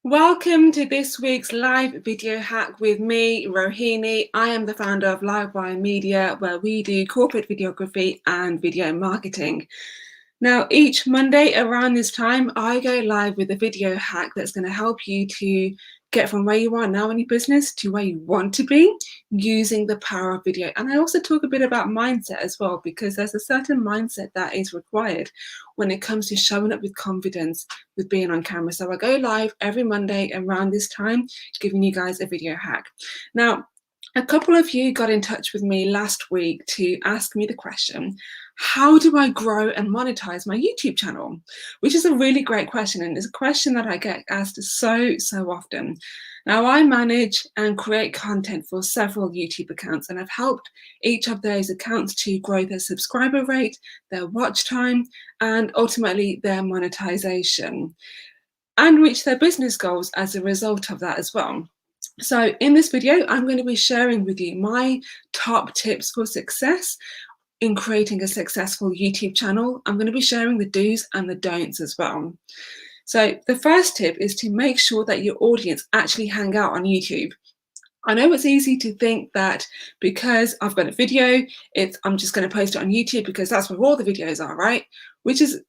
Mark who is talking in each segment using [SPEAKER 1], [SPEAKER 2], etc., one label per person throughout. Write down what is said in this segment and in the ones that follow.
[SPEAKER 1] Welcome to this week's live video hack with me, Rohini. I am the founder of Livewire Media, where we do corporate videography and video marketing. Now, each Monday around this time, I go live with a video hack that's going to help you to get from where you are now in your business to where you want to be using the power of video. And I also talk a bit about mindset as well, because there's a certain mindset that is required when it comes to showing up with confidence with being on camera. So I go live every Monday around this time, giving you guys a video hack. Now, a couple of you got in touch with me last week to ask me the question, how do I grow and monetize my YouTube channel? Which is a really great question, and it's a question that I get asked so often. Now, I manage and create content for several YouTube accounts, and I've helped each of those accounts to grow their subscriber rate, their watch time, and ultimately their monetization, and reach their business goals as a result of that as well. So in this video, I'm going to be sharing with you my top tips for success in creating a successful YouTube channel. I'm going to be sharing the do's and the don'ts as well. So the first tip is to make sure that your audience actually hang out on YouTube. I know it's easy to think that because I've got a video, I'm just going to post it on YouTube because that's where all the videos are, right?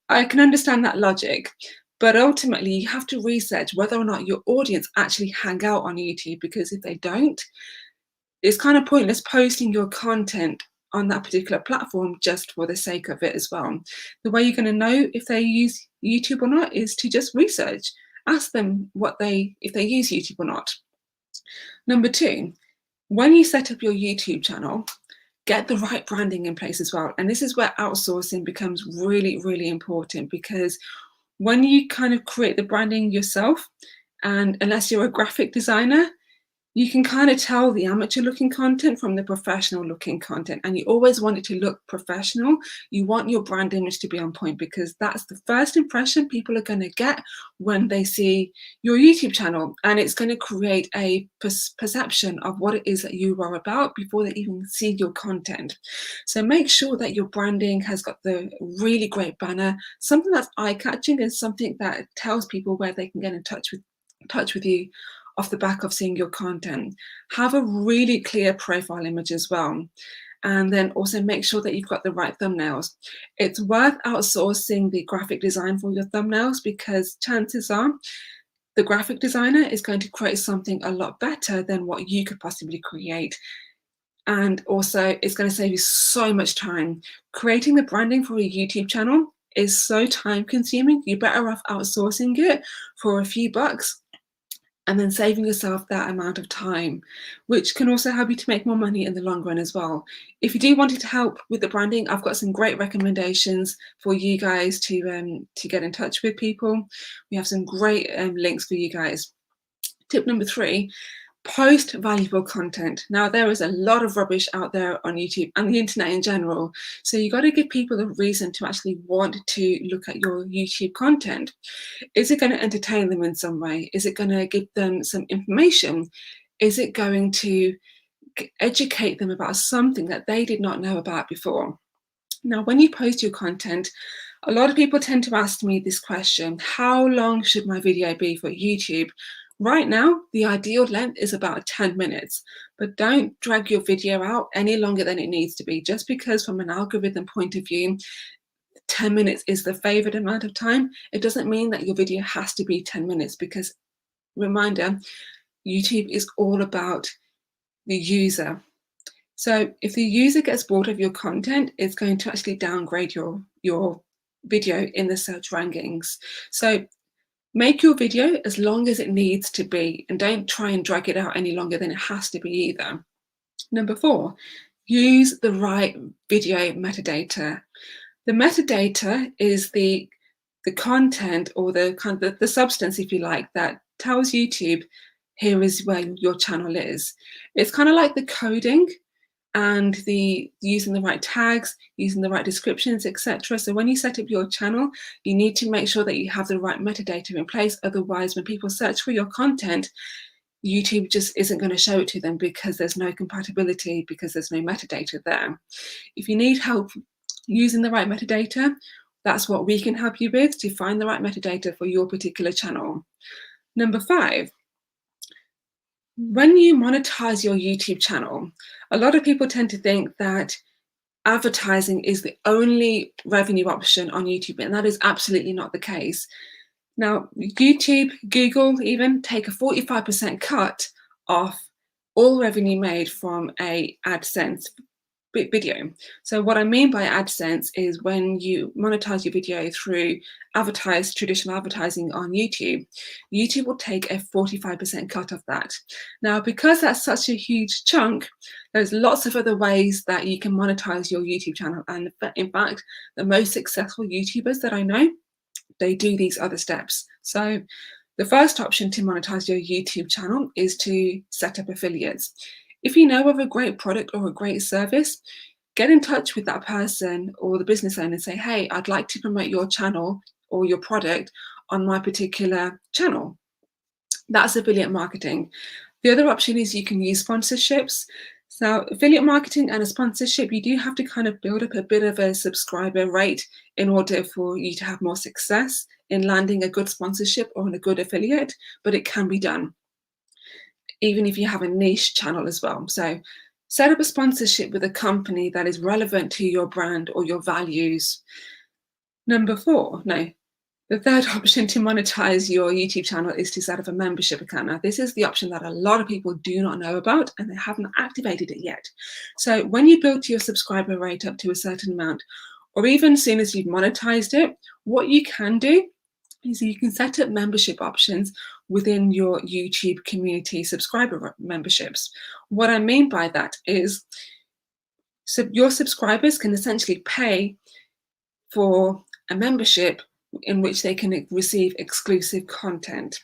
[SPEAKER 1] I can understand that logic. But ultimately, you have to research whether or not your audience actually hang out on YouTube, because if they don't, it's kind of pointless posting your content on that particular platform just for the sake of it as well. The way you're going to know if they use YouTube or not is to just research. Ask them if they use YouTube or not. Number two, when you set up your YouTube channel, get the right branding in place as well. And this is where outsourcing becomes really important, because when you kind of create the branding yourself, and unless you're a graphic designer, you can kind of tell the amateur looking content from the professional looking content, and you always want it to look professional. You want your brand image to be on point, because that's the first impression people are going to get when they see your YouTube channel, and it's going to create a perception of what it is that you are about before they even see your content. So make sure that your branding has got the really great banner, something that's eye-catching and something that tells people where they can get in touch with you off the back of seeing your content. Have a really clear profile image as well. And then also make sure that you've got the right thumbnails. It's worth outsourcing the graphic design for your thumbnails, because chances are the graphic designer is going to create something a lot better than what you could possibly create. And also, it's going to save you so much time. Creating the branding for a YouTube channel is so time consuming. You're better off outsourcing it for a few bucks and then saving yourself that amount of time, which can also help you to make more money in the long run as well. If you do want to help with the branding, I've got some great recommendations for you guys to get in touch with people. We have some great links for you guys. Tip number 3, post valuable content. Now, there is a lot of rubbish out there on YouTube and the internet in general. So you got to give people a reason to actually want to look at your YouTube content. Is it going to entertain them in some way? Is it going to give them some information? Is it going to educate them about something that they did not know about before? Now, when you post your content, a lot of people tend to ask me this question: how long should my video be for YouTube? Right now, the ideal length is about 10 minutes, but don't drag your video out any longer than it needs to be. Just because from an algorithm point of view, 10 minutes is the favored amount of time, it doesn't mean that your video has to be 10 minutes, because, reminder, YouTube is all about the user. So if the user gets bored of your content, it's going to actually downgrade your video in the search rankings. So make your video as long as it needs to be, and don't try and drag it out any longer than it has to be either. Number 4, use the right video metadata. The metadata is the content, or the substance, if you like, that tells YouTube here is where your channel is. It's kind of like the coding and the using the right tags, using the right descriptions, etc. So when you set up your channel, you need to make sure that you have the right metadata in place. Otherwise, when people search for your content, YouTube just isn't going to show it to them, because there's no compatibility, because there's no metadata there. If you need help using the right metadata, that's what we can help you with, to find the right metadata for your particular channel. Number 5, when you monetize your YouTube channel, a lot of people tend to think that advertising is the only revenue option on YouTube, and that is absolutely not the case. Now, YouTube, Google even take a 45% cut off all revenue made from a AdSense video. So what I mean by AdSense is when you monetize your video through traditional advertising on YouTube, YouTube will take a 45% cut of that. Now, because that's such a huge chunk, there's lots of other ways that you can monetize your YouTube channel. And in fact, the most successful YouTubers that I know, they do these other steps. So the first option to monetize your YouTube channel is to set up affiliates. If you know of a great product or a great service, get in touch with that person or the business owner and say, hey, I'd like to promote your channel or your product on my particular channel. That's affiliate marketing. The other option is you can use sponsorships. So affiliate marketing and a sponsorship, you do have to kind of build up a bit of a subscriber rate in order for you to have more success in landing a good sponsorship or a good affiliate, but it can be done, even if you have a niche channel as well. So set up a sponsorship with a company that is relevant to your brand or your values. The third option to monetize your YouTube channel is to set up a membership account. Now, this is the option that a lot of people do not know about and they haven't activated it yet. So when you build your subscriber rate up to a certain amount, or even as soon as you've monetized it, what you can do is you can set up membership options within your YouTube community subscriber memberships. What I mean by that is, so your subscribers can essentially pay for a membership in which they can receive exclusive content.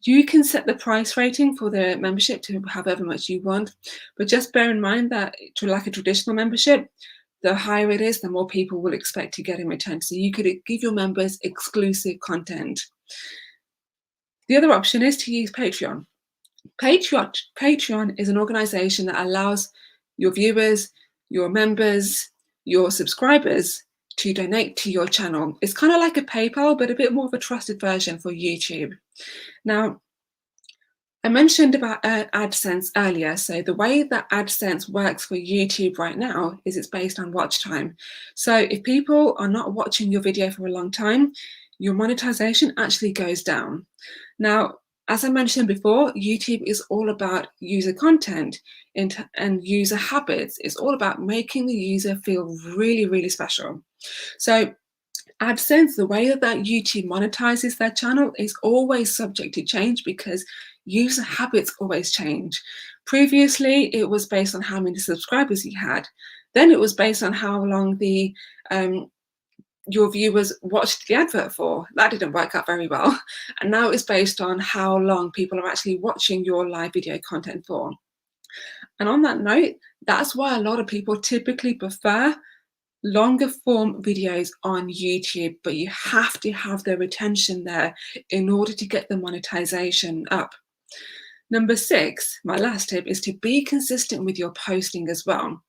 [SPEAKER 1] You can set the price rating for the membership to however much you want, but just bear in mind that like a traditional membership, the higher it is, the more people will expect to get in return. So you could give your members exclusive content. The other option is to use Patreon. Patreon is an organization that allows your viewers, your members, your subscribers to donate to your channel. It's kind of like a PayPal, but a bit more of a trusted version for YouTube. Now, I mentioned about AdSense earlier. So the way that AdSense works for YouTube right now is it's based on watch time. So if people are not watching your video for a long time, your monetization actually goes down. Now, as I mentioned before, YouTube is all about user content and user habits. It's all about making the user feel really, really special. So AdSense, the way that YouTube monetizes their channel is always subject to change because user habits always change. Previously, it was based on how many subscribers you had. Then it was based on how long your viewers watched the advert for. That didn't work out very well. And now it's based on how long people are actually watching your live video content for. And on that note, that's why a lot of people typically prefer longer form videos on YouTube, but you have to have the retention there in order to get the monetization up. Number 6, my last tip, is to be consistent with your posting as well.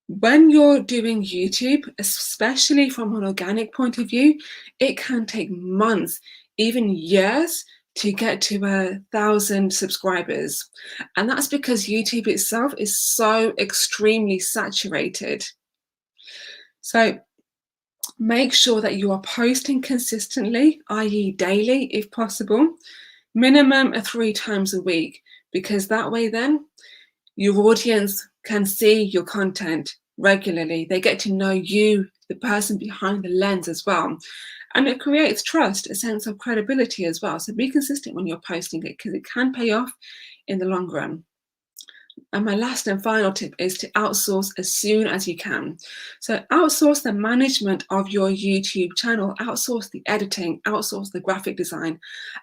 [SPEAKER 1] When you're doing YouTube, especially from an organic point of view, it can take months, even years, to get to 1,000 subscribers. And that's because YouTube itself is so extremely saturated. So make sure that you are posting consistently, i.e. daily if possible, minimum 3 times a week, because that way then your audience can see your content regularly. They get to know you, the person behind the lens as well. And it creates trust, a sense of credibility as well. So be consistent when you're posting it because it can pay off in the long run. And my last and final tip is to outsource as soon as you can. So outsource the management of your YouTube channel, outsource the editing, outsource the graphic design,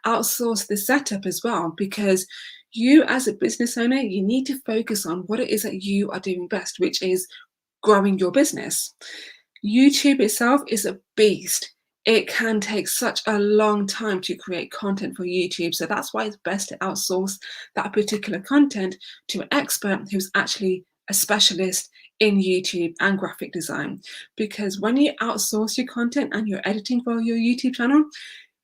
[SPEAKER 1] outsource the setup as well, because you as a business owner, you need to focus on what it is that you are doing best, which is growing your business. YouTube itself is a beast. It can take such a long time to create content for YouTube. So that's why it's best to outsource that particular content to an expert who's actually a specialist in YouTube and graphic design. Because when you outsource your content and your editing for your YouTube channel,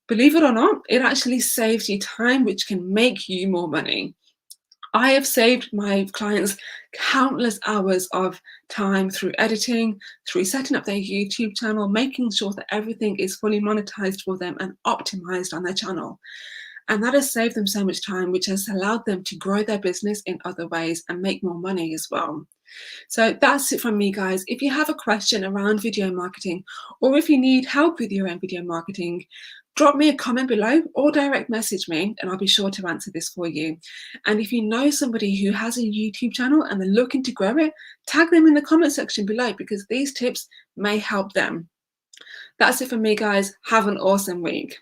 [SPEAKER 1] Believe it or not, it actually saves you time, which can make you more money. I have saved my clients countless hours of time through editing, through setting up their YouTube channel, making sure that everything is fully monetized for them and optimized on their channel. And that has saved them so much time, which has allowed them to grow their business in other ways and make more money as well. So that's it from me, guys. If you have a question around video marketing, or if you need help with your own video marketing, drop me a comment below or direct message me and I'll be sure to answer this for you. And if you know somebody who has a YouTube channel and they're looking to grow it, tag them in the comment section below because these tips may help them. That's it from me, guys. Have an awesome week.